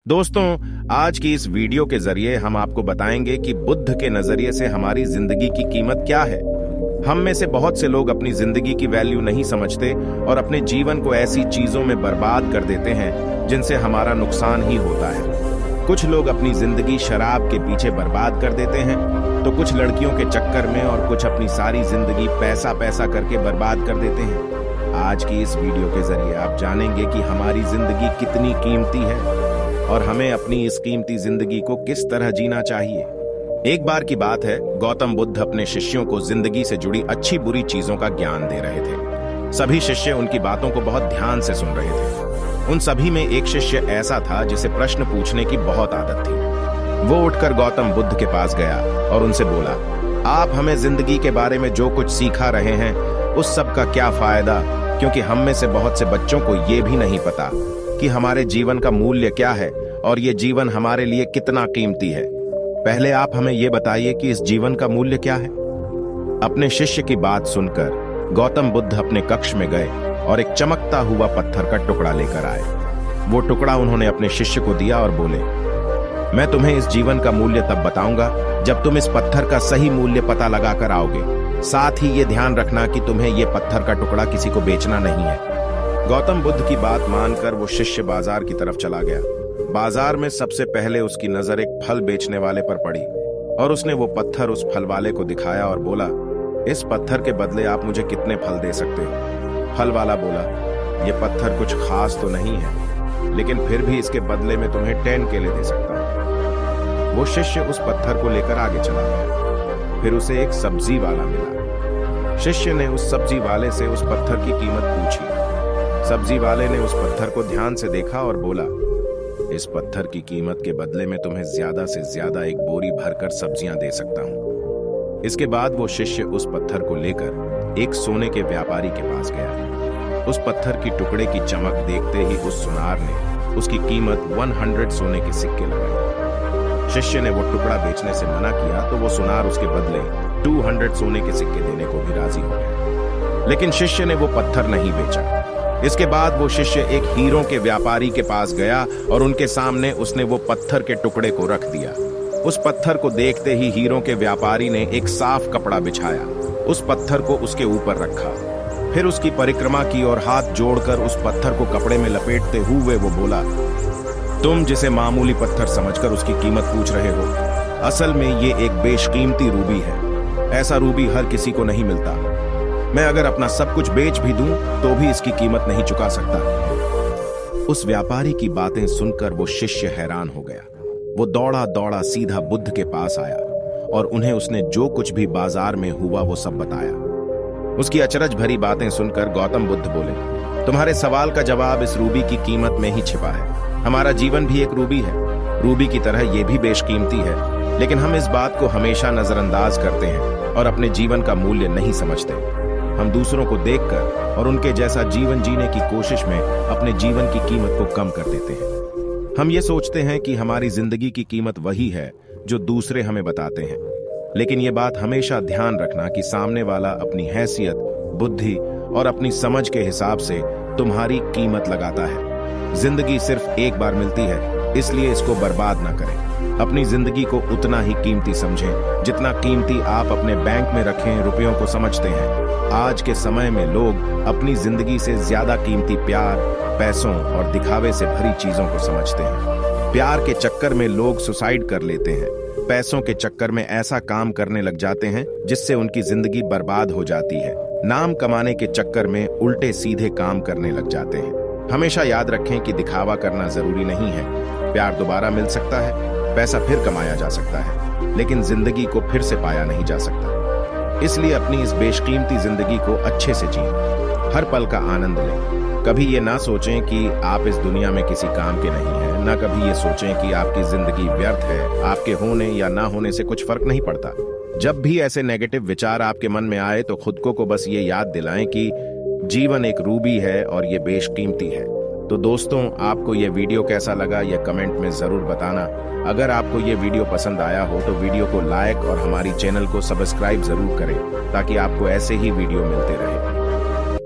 दोस्तों, आज की इस वीडियो के जरिए हम आपको बताएंगे कि बुद्ध के नजरिए से हमारी जिंदगी की कीमत क्या है। हम में से बहुत से लोग अपनी जिंदगी की वैल्यू नहीं समझते और अपने जीवन को ऐसी चीजों में बर्बाद कर देते हैं जिनसे हमारा नुकसान ही होता है। कुछ लोग अपनी जिंदगी शराब के पीछे बर्बाद कर देते हैं, तो कुछ लड़कियों के चक्कर में और कुछ अपनी सारी जिंदगी पैसा पैसा करके बर्बाद कर देते हैं। आज की इस वीडियो के जरिए आप जानेंगे कि हमारी जिंदगी कितनी कीमती है और हमें अपनी इस कीमती जिंदगी को किस तरह जीना चाहिए। एक बार की बात है, गौतम बुद्ध अपने शिष्यों को जिंदगी से जुड़ी अच्छी बुरी चीजों का ज्ञान दे रहे थे। सभी शिष्य उनकी बातों को बहुत ध्यान से सुन रहे थे। उन सभी में एक शिष्य ऐसा था जिसे प्रश्न पूछने की बहुत आदत थी। वो उठकर गौतम बुद्ध के पास गया और उनसे बोला, आप हमें जिंदगी के बारे में जो कुछ सिखा रहे हैं उस सब का क्या फायदा, क्योंकि हम में से बहुत से बच्चों को ये भी नहीं पता कि हमारे जीवन का मूल्य क्या है और ये जीवन हमारे लिए कितना कीमती है। पहले आप हमें ये बताइए कि इस जीवन का मूल्य क्या है। अपने शिष्य की बात सुनकर गौतम बुद्ध अपने कक्ष में गए और एक चमकता हुआ पत्थर का टुकड़ा लेकर आए। वो टुकड़ा उन्होंने अपने शिष्य को दिया और बोले, मैं तुम्हें इस जीवन का मूल्य तब बताऊंगा जब तुम इस पत्थर का सही मूल्य पता लगाकर आओगे। साथ ही ये ध्यान रखना कि तुम्हें ये पत्थर का टुकड़ा किसी को बेचना नहीं है। गौतम बुद्ध की बात मानकर वो शिष्य बाजार की तरफ चला गया। बाजार में सबसे पहले उसकी नजर एक फल बेचने वाले पर पड़ी और उसने वो पत्थर उस फल वाले को दिखाया और बोला, इस पत्थर के बदले आप मुझे कितने फल दे सकते हो। फल वाला बोला, ये पत्थर कुछ खास तो नहीं है, लेकिन फिर भी इसके बदले में तुम्हें 10 केले दे सकता हूं। वो शिष्य उस पत्थर को लेकर आगे चला गया। फिर उसे एक सब्जी वाला मिला। शिष्य ने उस सब्जी वाले से उस पत्थर की कीमत पूछी। सब्जी वाले ने उस पत्थर को ध्यान से देखा और बोला, इस पत्थर की कीमत के बदले में तुम्हें ज्यादा से ज्यादा एक बोरी भरकर सब्जियां दे सकता हूं। इसके बाद वो शिष्य उस पत्थर को लेकर एक सोने के व्यापारी के पास गया। उस पत्थर की टुकड़े की चमक देखते ही उस सुनार ने उसकी कीमत 100 सोने के सिक्के लगाए। शिष्य ने वो टुकड़ा बेचने से मना किया तो वो सुनार उसके बदले 200 सोने के सिक्के देने को भी राजी हो गया, लेकिन शिष्य ने वो पत्थर नहीं बेचा। इसके बाद वो शिष्य एक हीरों के व्यापारी के पास गया और उनके सामने उसने वो पत्थर के टुकड़े को रख दिया। उस पत्थर को देखते ही हीरों के व्यापारी ने एक साफ कपड़ा बिछाया, उस पत्थर को उसके ऊपर रखा, फिर उसकी परिक्रमा की और हाथ जोड़कर उस पत्थर को कपड़े में लपेटते हुए वो बोला, तुम जिसे मामूली पत्थर समझकर उसकी कीमत पूछ रहे हो, असल में ये एक बेशकीमती रूबी है। ऐसा रूबी हर किसी को नहीं मिलता। मैं अगर अपना सब कुछ बेच भी दूं तो भी इसकी कीमत नहीं चुका सकता। उस व्यापारी की बातें सुनकर वो शिष्य हैरान हो गया। वो दौड़ा दौड़ा सीधा बुद्ध के पास आया और उन्हें उसने जो कुछ भी बाजार में हुआ वो सब बताया। उसकी अचरज भरी बातें सुनकर गौतम बुद्ध बोले, तुम्हारे सवाल का जवाब इस रूबी की कीमत में ही छिपा है। हमारा जीवन भी एक रूबी है। रूबी की तरह ये भी बेशकीमती है, लेकिन हम इस बात को हमेशा नजरअंदाज करते हैं और अपने जीवन का मूल्य नहीं समझते। हम दूसरों को देखकर और उनके जैसा जीवन जीने की कोशिश में अपने जीवन की कीमत को कम कर देते हैं। हम ये सोचते हैं कि हमारी जिंदगी की कीमत वही है जो दूसरे हमें बताते हैं, लेकिन ये बात हमेशा ध्यान रखना कि सामने वाला अपनी हैसियत, बुद्धि और अपनी समझ के हिसाब से तुम्हारी कीमत लगाता है। जिंदगी सिर्फ एक बार मिलती है, इसलिए इसको बर्बाद ना करें। अपनी जिंदगी को उतना ही कीमती समझें जितना कीमती आप अपने बैंक में रखें रुपयों को समझते हैं। आज के समय में लोग अपनी जिंदगी से ज्यादा कीमती प्यार, पैसों और दिखावे से भरी चीजों को समझते हैं। प्यार के चक्कर में लोग सुसाइड कर लेते हैं। पैसों के चक्कर में ऐसा काम करने लग जाते हैं जिससे उनकी जिंदगी बर्बाद हो जाती है। नाम कमाने के चक्कर में उल्टे सीधे काम करने लग जाते हैं। हमेशा याद रखें कि दिखावा करना जरूरी नहीं है। प्यार दोबारा मिल सकता है, पैसा फिर कमाया जा सकता है, लेकिन जिंदगी को फिर से पाया नहीं जा सकता। इसलिए अपनी इस बेशकीमती जिंदगी को अच्छे से जिएं, हर पल का आनंद लें। कभी ये ना सोचें कि आप इस दुनिया में किसी काम के नहीं हैं, ना कभी ये सोचें कि आपकी जिंदगी व्यर्थ है। आपके होने या ना होने से कुछ फर्क नहीं पड़ता। जब भी ऐसे नेगेटिव विचार आपके मन में आए तो खुद को बस ये याद दिलाएं कि जीवन एक रूबी है और ये बेशकीमती है। तो दोस्तों, आपको ये वीडियो कैसा लगा ये कमेंट में जरूर बताना। अगर आपको ये वीडियो पसंद आया हो तो वीडियो को लाइक और हमारी चैनल को सब्सक्राइब जरूर करें ताकि आपको ऐसे ही वीडियो मिलते रहे।